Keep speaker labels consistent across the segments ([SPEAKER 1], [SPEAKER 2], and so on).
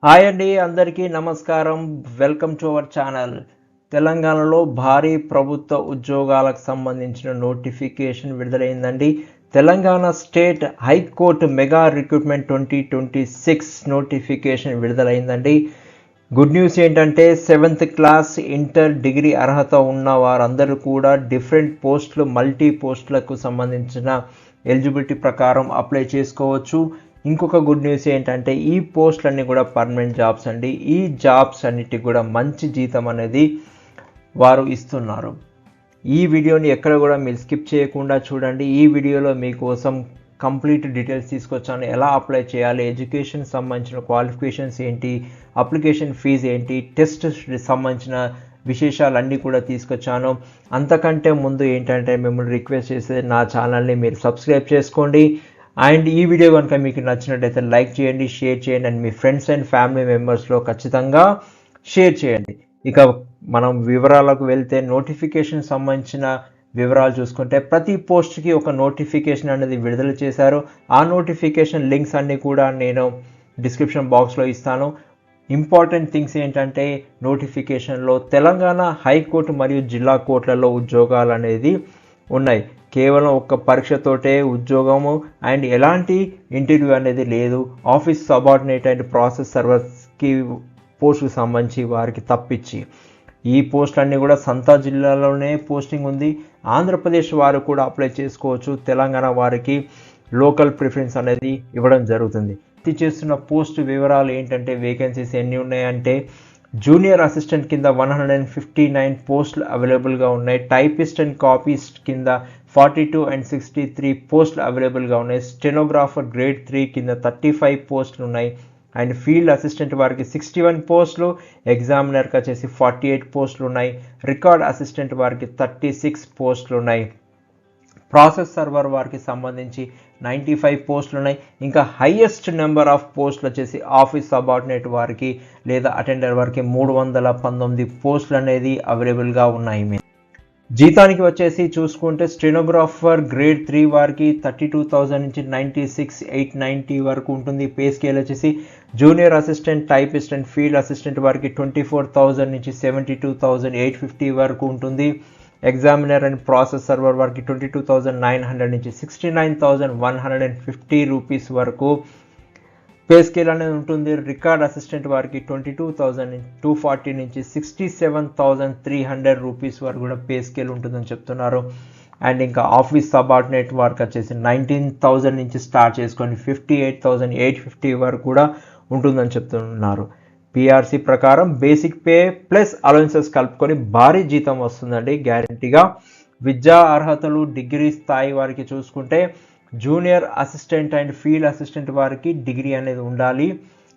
[SPEAKER 1] Hi అండి, అందరికీ నమస్కారం. Welcome to our channel. తెలంగాణలో భారీ ప్రభుత్వ ఉద్యోగాలకు సంబంధించిన నోటిఫికేషన్ విడుదలైందండి. Telangana state high court mega recruitment 2026 notification విడుదలైందండి. గుడ్ న్యూస్ ఏంటంటే 7th క్లాస్ ఇంటర్ డిగ్రీ అర్హత ఉన్న వారందరూ కూడా డిఫరెంట్ పోస్టులు మల్టీ పోస్టులకు సంబంధించిన ఎలిజిబిలిటీ ప్రకారం అప్లై చేసుకోవచ్చు. ఇంకొక గుడ్ న్యూస్ ఏంటంటే ఈ పోస్టులన్నీ కూడా పర్మనెంట్ జాబ్స్ అండి. ఈ జాబ్స్ అన్నిటికి కూడా మంచి జీతం అనేది వారు ఇస్తున్నారు. ఈ వీడియోని ఎక్కడ కూడా మీరు స్కిప్ చేయకుండా చూడండి. ఈ వీడియోలో మీకోసం కంప్లీట్ డీటెయిల్స్ తీసుకొచ్చాను. ఎలా అప్లై చేయాలి, ఎడ్యుకేషన్ సంబంధించిన క్వాలిఫికేషన్స్ ఏంటి, అప్లికేషన్ ఫీజు ఏంటి, టెస్ట్ సంబంధించిన విశేషాలన్నీ కూడా తీసుకొచ్చాను. అంతకంటే ముందు ఏంటంటే మిమ్మల్ని రిక్వెస్ట్ చేసేది నా ఛానల్ని మీరు సబ్స్క్రైబ్ చేసుకోండి. అండ్ ఈ వీడియో కనుక మీకు నచ్చినట్టయితే లైక్ చేయండి, షేర్ చేయండి అండ్ మీ ఫ్రెండ్స్ అండ్ ఫ్యామిలీ మెంబర్స్లో ఖచ్చితంగా షేర్ చేయండి. ఇక మనం వివరాలకు వెళ్తే నోటిఫికేషన్ సంబంధించిన వివరాలు చూసుకుంటే ప్రతి పోస్ట్కి ఒక నోటిఫికేషన్ అనేది విడుదల చేశారు. ఆ నోటిఫికేషన్ లింక్స్ అన్నీ కూడా నేను డిస్క్రిప్షన్ బాక్స్లో ఇస్తాను. ఇంపార్టెంట్ థింగ్స్ ఏంటంటే నోటిఫికేషన్లో తెలంగాణ హైకోర్టు మరియు జిల్లా కోర్టులలో ఉద్యోగాలు అనేది ఉన్నాయి. కేవలం ఒక పరీక్షతోటే ఉద్యోగము అండ్ ఎలాంటి ఇంటర్వ్యూ అనేది లేదు. ఆఫీస్ సబార్డినేట్ అండ్ ప్రాసెస్ సర్వర్స్కి పోస్టుకు సంబంధించి వారికి తప్పించి ఈ పోస్టులన్నీ కూడా సంతా జిల్లాలోనే పోస్టింగ్ ఉంది. ఆంధ్రప్రదేశ్ వారు కూడా అప్లై చేసుకోవచ్చు. తెలంగాణ వారికి లోకల్ ప్రిఫరెన్స్ అనేది ఇవ్వడం జరుగుతుంది. చేస్తున్న పోస్ట్ వివరాలు ఏంటంటే వేకెన్సీస్ ఎన్ని ఉన్నాయంటే జూనియర్ అసిస్టెంట్ కింద 159 పోస్టులు అవైలబుల్గా ఉన్నాయి. టైపిస్ట్ అండ్ కాపీస్ట్ కింద 42 and 63 పోస్టులు అవైలబుల్గా ఉన్నాయి. స్టెనోగ్రాఫర్ గ్రేడ్ 3 కింద 35 పోస్టులు ఉన్నాయి. అండ్ ఫీల్డ్ అసిస్టెంట్ వారికి 61 పోస్టులు, ఎగ్జామినర్కి వచ్చేసి 48 పోస్టులు ఉన్నాయి. రికార్డ్ అసిస్టెంట్ వారికి 36 పోస్టులు ఉన్నాయి. ప్రాసెస్ సర్వర్ వారికి సంబంధించి 95 పోస్టులు ఉన్నాయి. ఇంకా హైయెస్ట్ నెంబర్ ఆఫ్ పోస్టులు వచ్చేసి ఆఫీస్ సబార్డినేట్ వారికి లేదా అటెండర్ వారికి 319 పోస్టులు అనేది అవైలబుల్గా ఉన్నాయి. జీతానికి వచ్చేసి చూసుకుంటే స్టెనోగ్రాఫర్ గ్రేడ్ 3 వారికి 32,000 నుంచి 96,890 వరకు ఉంటుంది. పే స్కేల్ వచ్చేసి junior assistant, typist and field assistant వారికి 24,000 నుంచి 72,850 వరకు ఉంటుంది. ఎగ్జామినర్ అండ్ ప్రాసెస్ సర్వర్ వారికి 22,900 నుంచి 69,150 రూపీస్ వరకు పే స్కేల్ అనేది ఉంటుంది. రికార్డ్ అసిస్టెంట్ వారికి 22,240 నుంచి 67,300 రూపీస్ వరకు కూడా పే స్కేల్ ఉంటుందని చెప్తున్నారు. అండ్ ఇంకా ఆఫీస్ సబార్డినేట్ వారికి వచ్చేసి 19,000 నుంచి స్టార్ట్ చేసుకొని 58,850 వరకు కూడా ఉంటుందని చెప్తున్నారు. పిఆర్సీ ప్రకారం బేసిక్ పే ప్లస్ అలవెన్సెస్ కలుపుకొని భారీ జీతం వస్తుందండి గ్యారంటీగా. విద్యా అర్హతలు డిగ్రీ స్థాయి వారికి చూసుకుంటే junior assistant and field assistant వారికి డిగ్రీ అనేది ఉండాలి.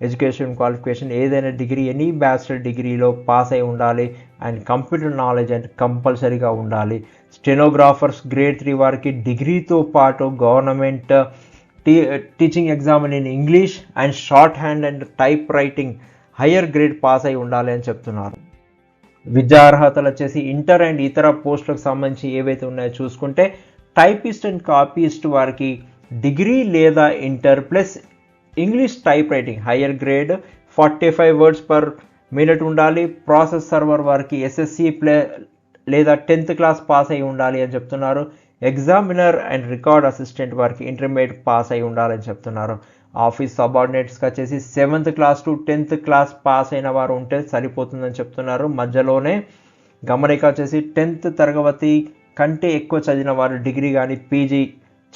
[SPEAKER 1] ఎడ్యుకేషన్ క్వాలిఫికేషన్ ఏదైనా డిగ్రీ, ఎనీ బ్యాచిలర్ డిగ్రీలో పాస్ అయి ఉండాలి. అండ్ కంప్యూటర్ నాలెడ్జ్ అండ్ కంపల్సరీగా ఉండాలి. స్టెనోగ్రాఫర్స్ గ్రేడ్ 3 వారికి డిగ్రీతో పాటు government teaching exam in English and short hand and type writing higher grade pass అయి ఉండాలి అని చెప్తున్నారు. విద్యా అర్హతలు వచ్చేసి ఇంటర్ అండ్ ఇతర పోస్టులకు సంబంధించి ఏవైతే ఉన్నాయో చూసుకుంటే టైపిస్ట్ అండ్ కాపీస్ట్ వారికి డిగ్రీ లేదా inter plus English type writing higher grade 45 words per minute ఉండాలి. ప్రాసెస్ సర్వర్ వారికి ఎస్ఎస్సి లేదా 10th క్లాస్ పాస్ అయి ఉండాలి అని చెప్తున్నారు. ఎగ్జామినర్ అండ్ రికార్డ్ అసిస్టెంట్ వారికి ఇంటర్మీడియట్ పాస్ అయి ఉండాలని చెప్తున్నారు. ఆఫీస్ సబార్డినేట్స్కి వచ్చేసి 7th class to 10th class pass అయిన వారు ఉంటే సరిపోతుందని చెప్తున్నారు. మధ్యలోనే గమనిక వచ్చేసి 10th తరగతి కంటే ఎక్కువ చదివిన వారు డిగ్రీ కానీ పీజీ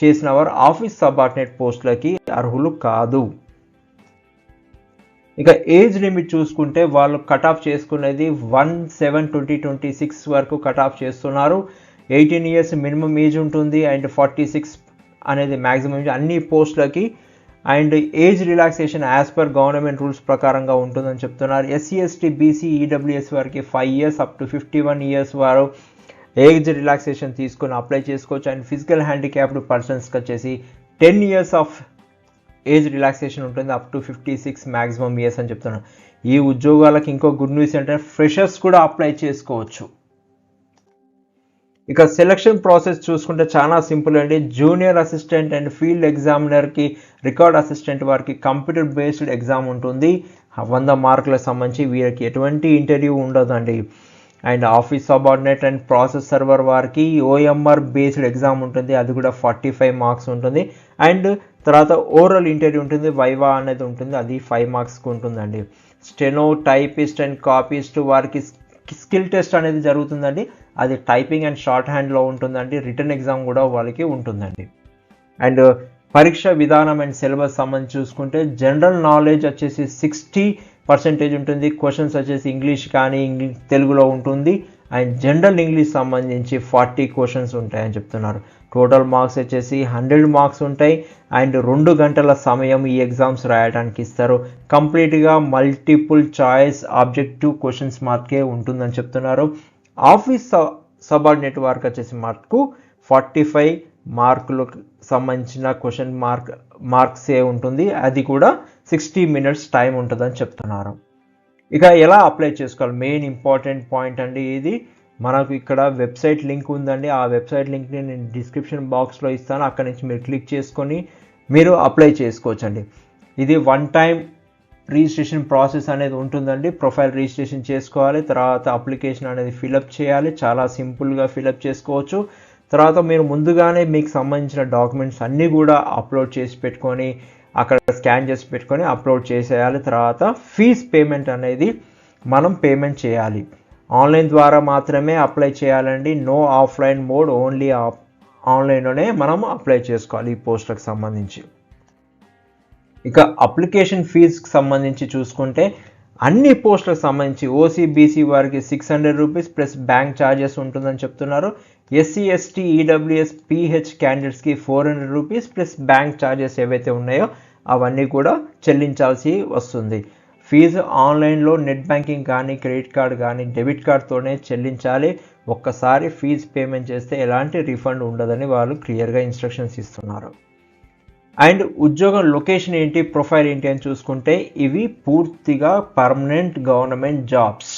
[SPEAKER 1] చేసిన వారు ఆఫీస్ సబార్డినేట్ పోస్టులకి అర్హులు కాదు. ఇక ఏజ్ లిమిట్ చూసుకుంటే వాళ్ళు కట్ ఆఫ్ చేసుకునేది 1/7/2026 వరకు కట్ ఆఫ్ చేస్తున్నారు. 18 years మినిమం ఏజ్ ఉంటుంది అండ్ 46 అనేది మ్యాక్సిమం ఏజ్ అన్ని పోస్టులకి. And age relaxation as per government rules ప్రకారంగా ఉంటుందని చెప్తున్నారు. ఎస్సీ ఎస్టీ బీసీ ఈడబ్ల్యూఎస్ వారికి 5 years అప్ టు 51 years వారు ఏజ్ రిలాక్సేషన్ తీసుకొని అప్లై చేసుకోవచ్చు. అండ్ ఫిజికల్ హ్యాండిక్యాప్డ్ పర్సన్స్కి వచ్చేసి 10 years ఆఫ్ ఏజ్ రిలాక్సేషన్ ఉంటుంది అప్ టు 56 మ్యాక్సిమం ఇయర్స్ అని చెప్తున్నారు. ఈ ఉద్యోగాలకు ఇంకో గుడ్ న్యూస్ ఏంటంటే ఫ్రెషర్స్ కూడా అప్లై చేసుకోవచ్చు. ఇక సెలక్షన్ ప్రాసెస్ చూసుకుంటే చాలా సింపుల్ అండి. జూనియర్ అసిస్టెంట్ అండ్ ఫీల్డ్ ఎగ్జామినర్కి రికార్డ్ అసిస్టెంట్ వారికి కంప్యూటర్ బేస్డ్ ఎగ్జామ్ ఉంటుంది. 100 మార్కులకు సంబంధించి వీరికి ఎటువంటి ఇంటర్వ్యూ ఉండదండి. And office subordinate and process server వారికి ఓఎంఆర్ బేస్డ్ ఎగ్జామ్ ఉంటుంది, అది కూడా 45 మార్క్స్ ఉంటుంది. అండ్ తర్వాత ఓరల్ ఇంటర్వ్యూ ఉంటుంది, వైవా అనేది ఉంటుంది, అది 5 మార్క్స్కి ఉంటుందండి. స్టెనో, టైపిస్ట్ అండ్ కాపీస్ట్ వారికి స్కిల్ టెస్ట్ అనేది జరుగుతుందండి, అది టైపింగ్ అండ్ షార్ట్ హ్యాండ్లో ఉంటుందండి. రిటర్న్ ఎగ్జామ్ కూడా వాళ్ళకి ఉంటుందండి. అండ్ పరీక్ష విధానం అండ్ సిలబస్ సంబంధించి చూసుకుంటే జనరల్ నాలెడ్జ్ వచ్చేసి 60% ఉంటుంది. క్వశ్చన్స్ వచ్చేసి ఇంగ్లీష్ కానీ తెలుగులో ఉంటుంది. అండ్ జనరల్ ఇంగ్లీష్ సంబంధించి 40 క్వశ్చన్స్ ఉంటాయని చెప్తున్నారు. టోటల్ మార్క్స్ వచ్చేసి 100 మార్క్స్ ఉంటాయి. అండ్ 2 గంటల సమయం ఈ ఎగ్జామ్స్ రాయడానికి ఇస్తారు. కంప్లీట్గా మల్టిపుల్ చాయిస్ ఆబ్జెక్టివ్ క్వశ్చన్స్ మార్కే ఉంటుందని చెప్తున్నారు. ఆఫీస్ సబార్డినేట్ వారికి వచ్చేసి మార్కు 45 మార్కులకు సంబంధించిన క్వశ్చన్ మార్క్సే ఉంటుంది, అది కూడా 60 minutes టైం ఉంటుందని చెప్తున్నారు. ఇక ఎలా అప్లై చేసుకోవాలి, మెయిన్ ఇంపార్టెంట్ పాయింట్ అండి ఇది. మనకు ఇక్కడ వెబ్సైట్ లింక్ ఉందండి, ఆ వెబ్సైట్ లింక్ని నేను డిస్క్రిప్షన్ బాక్స్లో ఇస్తాను, అక్కడ నుంచి మీరు క్లిక్ చేసుకొని మీరు అప్లై చేసుకోవచ్చండి. ఇది 1 time రిజిస్ట్రేషన్ ప్రాసెస్ అనేది ఉంటుందండి. ప్రొఫైల్ రిజిస్ట్రేషన్ చేసుకోవాలి, తర్వాత అప్లికేషన్ అనేది ఫిలప్ చేయాలి, చాలా సింపుల్గా ఫిలప్ చేసుకోవచ్చు. తర్వాత మీరు ముందుగానే మీకు సంబంధించిన డాక్యుమెంట్స్ అన్నీ కూడా అప్లోడ్ చేసి పెట్టుకొని అక్కడ స్కాన్ చేసి పెట్టుకొని అప్లోడ్ చేసేయాలి. తర్వాత ఫీజ్ పేమెంట్ అనేది మనం పేమెంట్ చేయాలి. ఆన్లైన్ ద్వారా మాత్రమే అప్లై చేయాలండి, నో ఆఫ్లైన్ మోడ్, ఓన్లీ ఆన్లైన్లోనే మనం అప్లై చేసుకోవాలి ఈ పోస్టులకు సంబంధించి. ఇక అప్లికేషన్ ఫీజుకి సంబంధించి చూసుకుంటే అన్ని పోస్టులకు సంబంధించి ఓసీ బీసీ వారికి 600 రూపీస్ ప్లస్ బ్యాంక్ ఛార్జెస్ ఉంటుందని చెప్తున్నారు. ఎస్సీ ఎస్టీ ఈడబ్ల్యూఎస్ పీహెచ్ క్యాండిడేట్స్కి 400 రూపీస్ ప్లస్ బ్యాంక్ ఛార్జెస్ ఏవైతే ఉన్నాయో అవన్నీ కూడా చెల్లించాల్సి వస్తుంది. ఫీజు ఆన్లైన్లో నెట్ బ్యాంకింగ్ కానీ క్రెడిట్ కార్డ్ కానీ డెబిట్ కార్డ్తోనే చెల్లించాలి. ఒక్కసారి ఫీజు పేమెంట్ చేస్తే ఎలాంటి రిఫండ్ ఉండదని వాళ్ళు క్లియర్గా ఇన్స్ట్రక్షన్స్ ఇస్తున్నారు. అండ్ ఉద్యోగం లొకేషన్ ఏంటి, ప్రొఫైల్ ఏంటి అని చూసుకుంటే ఇవి పూర్తిగా permanent government jobs.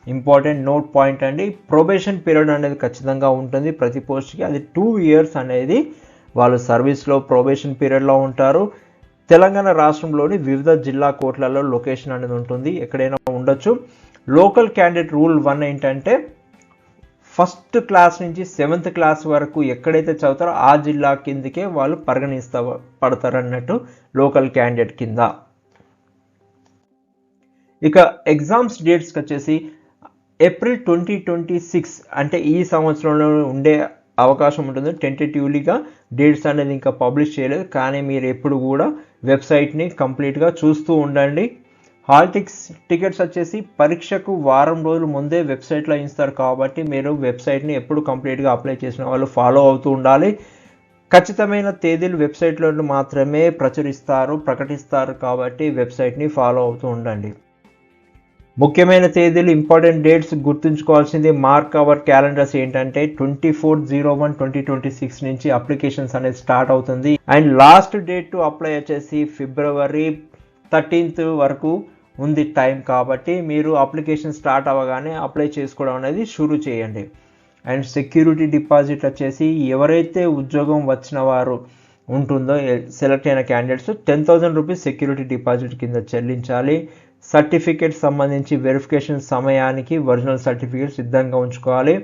[SPEAKER 1] Important note point అండి, ప్రొబేషన్ పీరియడ్ అనేది ఖచ్చితంగా ఉంటుంది ప్రతి పోస్ట్కి, అది 2 years అనేది వాళ్ళు సర్వీస్లో ప్రొబేషన్ పీరియడ్లో ఉంటారు. తెలంగాణ రాష్ట్రంలోని వివిధ జిల్లా కోర్టులలో లొకేషన్ అనేది ఉంటుంది, ఎక్కడైనా ఉండొచ్చు. లోకల్ క్యాండిడేట్ రూల్ 1 ఏంటంటే ఫస్ట్ క్లాస్ నుంచి 7th క్లాస్ వరకు ఎక్కడైతే చదువుతారో ఆ జిల్లా కిందకే వాళ్ళు పడతారు అన్నట్టు లోకల్ క్యాండిడేట్ కింద. ఇక ఎగ్జామ్స్ డేట్స్కి వచ్చేసి ఏప్రిల్ 2026 అంటే ఈ సంవత్సరంలో ఉండే అవకాశం ఉంటుంది. టెంటేటివ్లీగా డేట్స్ అనేది ఇంకా పబ్లిష్ చేయలేదు, కానీ మీరు ఎప్పుడు కూడా వెబ్సైట్ని కంప్లీట్గా చూస్తూ ఉండండి. హాల్ టికెట్స్ వచ్చేసి పరీక్షకు వారం రోజుల ముందే వెబ్సైట్లో ఇస్తారు, కాబట్టి మీరు వెబ్సైట్ని ఎప్పుడు కంప్లీట్గా అప్లై చేసిన వాళ్ళు ఫాలో అవుతూ ఉండాలి. ఖచ్చితమైన తేదీలు వెబ్సైట్లో మాత్రమే ప్రకటిస్తారు, కాబట్టి వెబ్సైట్ని ఫాలో అవుతూ ఉండండి. ముఖ్యమైన తేదీలు, ఇంపార్టెంట్ డేట్స్ గుర్తుంచుకోవాల్సింది మార్క్ అవర్ క్యాలెండర్స్ ఏంటంటే 24/01/2026 నుంచి అప్లికేషన్స్ అనేది స్టార్ట్ అవుతుంది. And last date to apply వచ్చేసి February 13th వరకు ఉంది టైం, కాబట్టి మీరు అప్లికేషన్ స్టార్ట్ అవ్వగానే అప్లై చేసుకోవడం అనేది షురూ చేయండి. అండ్ సెక్యూరిటీ డిపాజిట్ వచ్చేసి ఎవరైతే ఉద్యోగం వచ్చిన వారు ఉంటుందో సెలెక్ట్ అయిన క్యాండిడేట్స్ 10,000 రూపీస్ సెక్యూరిటీ డిపాజిట్ కింద చెల్లించాలి. సర్టిఫికేట్ సంబంధించి వెరిఫికేషన్ సమయానికి ఒరిజినల్ సర్టిఫికేట్ సిద్ధంగా ఉంచుకోవాలి.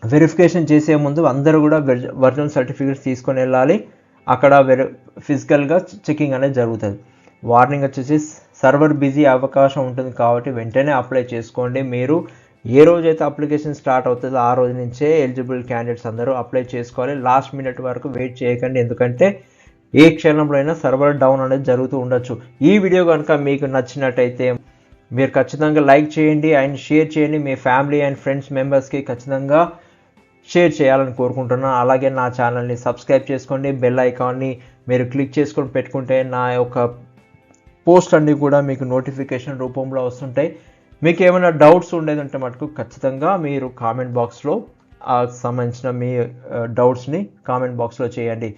[SPEAKER 1] వెరిఫికేషన్ చేసే ముందు అందరూ కూడా ఒరిజినల్ సర్టిఫికేట్స్ తీసుకొని వెళ్ళాలి, అక్కడ ఫిజికల్గా చెకింగ్ అనేది జరుగుతుంది. వార్నింగ్ వచ్చేసి సర్వర్ బిజీ అవకాశం ఉంటుంది, కాబట్టి వెంటనే అప్లై చేసుకోండి. మీరు ఏ రోజైతే అప్లికేషన్ స్టార్ట్ అవుతుందో ఆ రోజు నుంచే ఎలిజిబుల్ క్యాండిడేట్స్ అందరూ అప్లై చేసుకోవాలి. లాస్ట్ మినిట్ వరకు వెయిట్ చేయకండి, ఎందుకంటే ఏ క్షణంలో అయినా సర్వర్ డౌన్ అనేది జరుగుతూ ఉండొచ్చు. ఈ వీడియో కనుక మీకు నచ్చినట్టయితే మీరు ఖచ్చితంగా లైక్ చేయండి అండ్ షేర్ చేయండి. మీ ఫ్యామిలీ అండ్ ఫ్రెండ్స్ మెంబర్స్కి ఖచ్చితంగా షేర్ చేయాలని కోరుకుంటున్నాను. అలాగే నా ఛానల్ని సబ్స్క్రైబ్ చేసుకోండి, బెల్ ఐకాన్ని మీరు క్లిక్ చేసుకొని పెట్టుకుంటే నా యొక్క పోస్ట్ అన్నీ కూడా మీకు నోటిఫికేషన్ రూపంలో వస్తుంటాయి. మీకు ఏమైనా డౌట్స్ ఉండేది ఉంటే మటుకు ఖచ్చితంగా మీరు కామెంట్ బాక్స్లో సంబంధించిన మీ డౌట్స్ని కామెంట్ బాక్స్లో చేయండి.